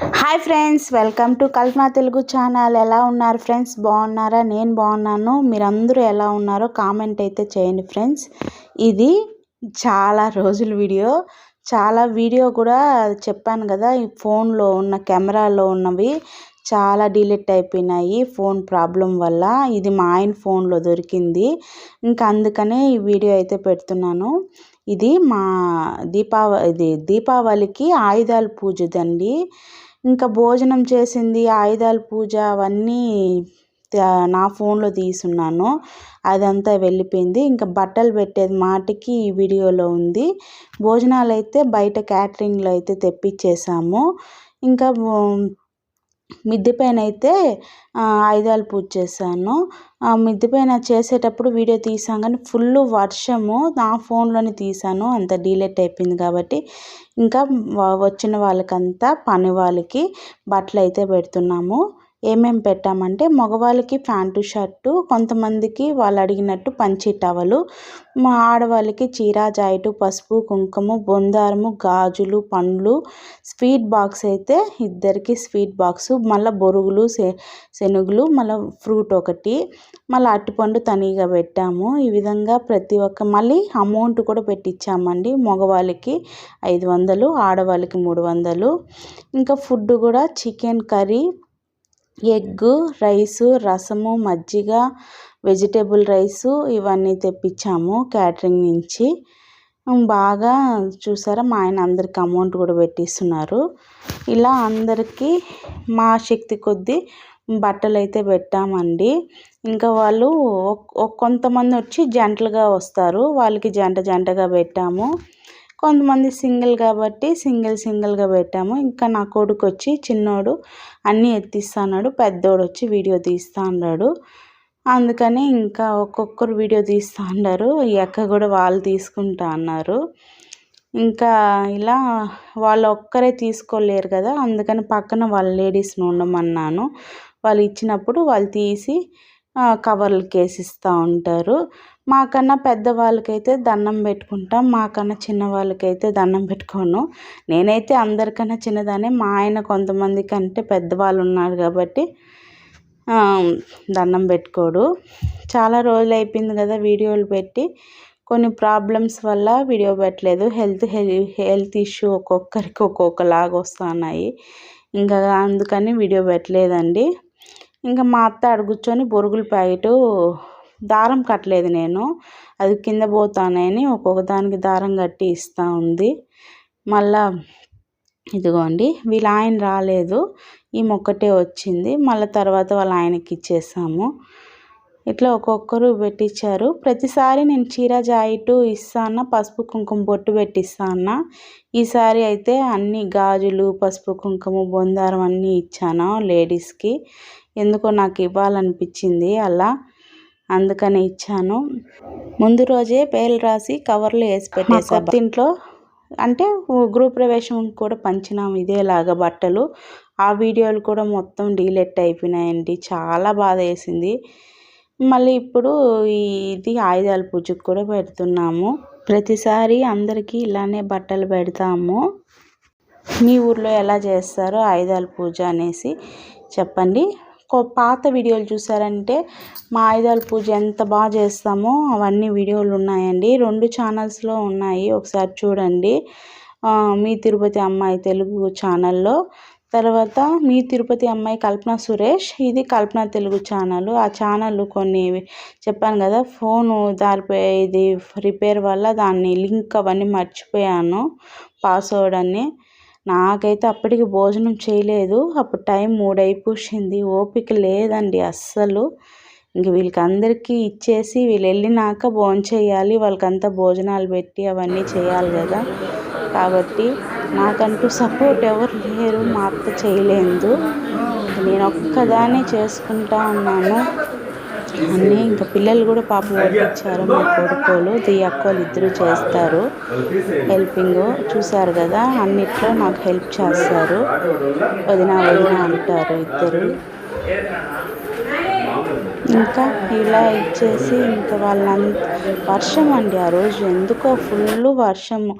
Hi friends, welcome to Kalpana Telugu channel. ఎలా ఉన్నారు friends? బాగున్నారా? నేను బాగున్నాను. మీరందరూ ఎలా ఉన్నారో కామెంట్ అయితే చేయండి ఫ్రెండ్స్. ఇది చాలా రోజుల వీడియో కూడా చెప్పాను కదా, ఈ ఫోన్లో ఉన్న కెమెరాలో ఉన్నవి చాలా డిలీట్ అయిపోయినాయి ఫోన్ ప్రాబ్లం వల్ల. ఇది మా ఆయన ఫోన్లో దొరికింది, ఇంకా అందుకనే ఈ వీడియో అయితే పెడుతున్నాను. ఇది మా దీపావళికి ఆయుధాల పూజదండి. ఇంకా భోజనం చేసింది, ఆయుధాల పూజ అవన్నీ నా ఫోన్లో తీసున్నాను. అదంతా వెళ్ళిపోయింది. ఇంకా బట్టలు పెట్టేది మాటికి ఈ వీడియోలో ఉంది. భోజనాలు అయితే బయట క్యాటరింగ్లో అయితే తెప్పించేసాము. ఇంకా మిద్దె పైన అయితే ఆయుధాలు పూజ చేశాను. మిద్దె పైన చేసేటప్పుడు వీడియో తీసాం కానీ ఫుల్ వర్షము, నా ఫోన్లోనే తీసాను, అంత డిలీట్ అయిపోయింది కాబట్టి ఇంకా వచ్చిన వాళ్ళకంతా పని వాళ్ళకి బట్టలు అయితే పెడుతున్నాము. ఏమేమి పెట్టామంటే మగవాళ్ళకి ప్యాంటు షర్టు, కొంతమందికి వాళ్ళు అడిగినట్టు పంచి టవలు, మా ఆడవాళ్ళకి చీర జాకెట్, పసుపు కుంకుమ, బొందారము, గాజులు, పండ్లు, స్వీట్ బాక్స్ అయితే ఇద్దరికి స్వీట్ బాక్సు, మళ్ళీ బొరుగులు, శనుగులు, మళ్ళీ ఫ్రూట్ ఒకటి, మళ్ళీ అరటిపండు తనీగా పెట్టాము. ఈ విధంగా ప్రతి ఒక్క మళ్ళీ అమౌంట్ కూడా పెట్టించామండి. మగవాళ్ళకి 500, ఆడవాళ్ళకి 300. ఇంకా ఫుడ్ కూడా చికెన్ కర్రీ, ఎగ్గు, రైసు, రసము, మజ్జిగ, వెజిటేబుల్ రైసు ఇవన్నీ తెప్పించాము క్యాటరింగ్ నుంచి. బాగా చూసారా, మా ఆయన అందరికి అమౌంట్ కూడా పెట్టిస్తున్నారు. ఇలా అందరికీ మా శక్తి కొద్దీ బట్టలు అయితే పెట్టామండి. ఇంకా వాళ్ళు కొంతమంది వచ్చి జంటలుగా వస్తారు, వాళ్ళకి జంటగా పెట్టాము. కొంతమంది సింగిల్ కాబట్టి సింగిల్గా పెట్టాము. ఇంకా నా కొడుకు వచ్చి చిన్నోడు అన్నీ ఎత్తిస్తున్నాడు, పెద్దోడు వచ్చి వీడియో తీస్తూ ఉన్నాడు. అందుకని ఇంకా ఒక్కొక్కరు వీడియో తీస్తూ ఉన్నారు. ఈ అక్క కూడా వాళ్ళు తీసుకుంటా అన్నారు. ఇంకా ఇలా వాళ్ళు ఒక్కరే తీసుకోలేరు కదా, అందుకని పక్కన వాళ్ళ లేడీస్ని ఉండమన్నాను. వాళ్ళు ఇచ్చినప్పుడు వాళ్ళు తీసి కవర్లకి వేసిస్తూ ఉంటారు. మాకన్నా పెద్దవాళ్ళకైతే దండం పెట్టుకుంటాం, మాకన్నా చిన్న వాళ్ళకైతే దండం పెట్టుకోను. నేనైతే అందరికన్నా చిన్నదానే, మా ఆయన కొంతమంది కంటే పెద్దవాళ్ళు ఉన్నారు కాబట్టి దండం పెట్టుకోడు. చాలా రోజులు అయిపోయింది కదా వీడియోలు పెట్టి, కొన్ని ప్రాబ్లమ్స్ వల్ల వీడియో పెట్టలేదు. హెల్త్ ఇష్యూ ఒక్కొక్కరికి ఒక్కొక్కలాగా వస్తున్నాయి, ఇంకా అందుకని వీడియో పెట్టలేదండి. ఇంకా మా అత్త అడుగుచొని బొరుగుల ప్యాకెటు దారం కట్టలేదు, నేను అది కింద పోతానని ఒక్కొక్క దానికి దారం కట్టి ఇస్తూ ఉంది. మళ్ళా ఇదిగోండి, వీళ్ళ ఆయన రాలేదు, ఈ మొక్కటే వచ్చింది. మళ్ళీ తర్వాత వాళ్ళ ఆయనకి ఇచ్చేసాము. ఇట్లా ఒక్కొక్కరు పెట్టించారు. ప్రతిసారి నేను చీర జాకెట్ ఇస్తాను, పసుపు కుంకుమ బొట్టు పెట్టిస్తాను. ఈసారి అయితే అన్ని గాజులు, పసుపు కుంకుమ, బొందారం అన్నీ ఇచ్చాను లేడీస్కి. ఎందుకో నాకు ఇవ్వాలనిపించింది అలా, అందుకని ఇచ్చాను. ముందు రోజే పేర్లు రాసి కవర్లు వేసి పెట్టేసా. ఇంట్లో అంటే గృహ ప్రవేశం కూడా పంచినాము ఇదేలాగా బట్టలు. ఆ వీడియోలు కూడా మొత్తం డిలీట్ అయిపోయినాయండి, చాలా బాధ వేసింది. మళ్ళీ ఇప్పుడు ఇది ఆయుధాల పూజకు కూడా పెడుతున్నాము. ప్రతిసారి అందరికీ ఇలానే బట్టలు పెడతాము. మీ ఊర్లో ఎలా చేస్తారో ఆయుధాల పూజ అనేసి చెప్పండి. పాత వీడియోలు చూసారంటే మా ఆయుధాల పూజ ఎంత బాగా చేస్తామో అవన్నీ వీడియోలు ఉన్నాయండి, 2 ఛానల్స్లో ఉన్నాయి, ఒకసారి చూడండి. మీ తిరుపతి అమ్మాయి తెలుగు ఛానల్లో, తర్వాత మీ తిరుపతి అమ్మాయి కల్పన సురేష్, ఇది కల్పన తెలుగు ఛానల్. ఆ ఛానల్ కొన్ని చెప్పాను కదా, ఫోను ఇది రిపేర్ వల్ల దాన్ని లింక్ అవన్నీ మర్చిపోయాను, పాస్వర్డ్ అన్నీ. నాకైతే అప్పటికి భోజనం చేయలేదు, అప్పుడు టైం 3 అయిపోయింది, ఓపిక లేదండి అస్సలు. ఇంక వీళ్ళకి అందరికీ ఇచ్చేసి వీళ్ళు వెళ్ళినాక భోజనం చేయాలి, వాళ్ళకంతా భోజనాలు పెట్టి అవన్నీ చేయాలి కదా. కాబట్టి నాకంటూ సపోర్ట్ ఎవరు లేరు, మా అత్త చేయలేదు, నేను ఒక్కదానే చేసుకుంటా ఉన్నాను అన్నీ. ఇంకా పిల్లలు కూడా పాపం వడ్డించారు, మా కొడుకోలు ఈ అక్కలు ఇద్దరు చేస్తారు హెల్పింగ్. చూసారు కదా, అన్నిట్లో నాకు హెల్ప్ చేస్తారు, వదిన అంటారు ఇద్దరు. ఇంకా ఇలా ఇచ్చేసి ఇంకా వర్షం అండి ఆ రోజు, ఎందుకో ఫుల్ వర్షము.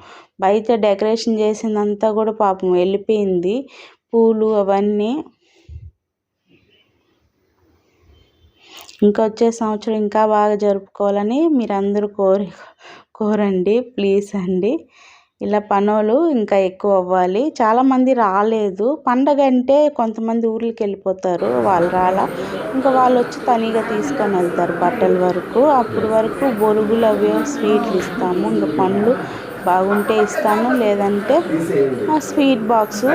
బయట డెకరేషన్ చేసిందంతా కూడా పాపం వెళ్ళిపోయింది, పూలు అవన్నీ. ఇంకా వచ్చే సంవత్సరం ఇంకా బాగా జరుపుకోవాలని మీరందరూ కోరండి ప్లీజ్ అండి. ఇలా పనులు ఇంకా ఎక్కువ అవ్వాలి. చాలామంది రాలేదు. పండగ అంటే కొంతమంది ఊర్లకి వెళ్ళిపోతారు, వాళ్ళు రాలా. ఇంకా వాళ్ళు వచ్చి తనీగా తీసుకొని వెళ్తారు బట్టల వరకు. అప్పటి వరకు బొరుగులు అవి స్వీట్లు ఇస్తాము. ఇంకా పండ్లు బాగుంటే ఇస్తాను, లేదంటే స్వీట్ బాక్సు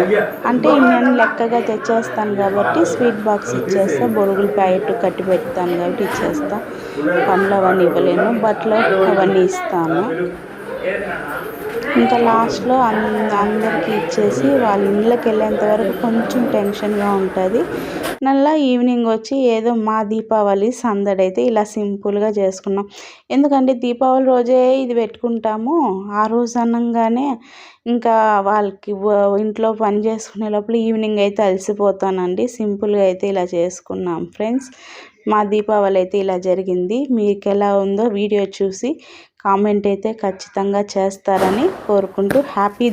అంటే నేను లెక్కగా తెచ్చేస్తాను కాబట్టి స్వీట్ బాక్స్ ఇచ్చేస్తా. బొరుగులు ప్యాకెట్ కట్టి పెడతాను కాబట్టి ఇచ్చేస్తా. పండ్లు అవన్నీ ఇవ్వలేను, బట్టలు అవన్నీ ఇస్తాను. ఇంకా లాస్ట్లో అందరికీ ఇచ్చేసి వాళ్ళ ఇళ్ళకి వెళ్ళేంత వరకు కొంచెం టెన్షన్గా ఉంటుంది. మళ్ళీ ఈవినింగ్ వచ్చి ఏదో మా దీపావళి సందడి అయితే ఇలా సింపుల్గా చేసుకున్నాం. ఎందుకంటే దీపావళి రోజే ఇది పెట్టుకుంటాము. ఆ రోజు అనగానే ఇంకా వాళ్ళకి ఇంట్లో పని చేసుకునే లోపల ఈవినింగ్ అయితే అలసిపోతానండి. సింపుల్గా అయితే ఇలా చేసుకున్నాం ఫ్రెండ్స్. మా దీపావళి అయితే ఇలా జరిగింది. మీకు ఎలా ఉందో వీడియో చూసి కామెంట్ అయితే ఖచ్చితంగా చేస్తారని కోరుకుంటూ హ్యాపీ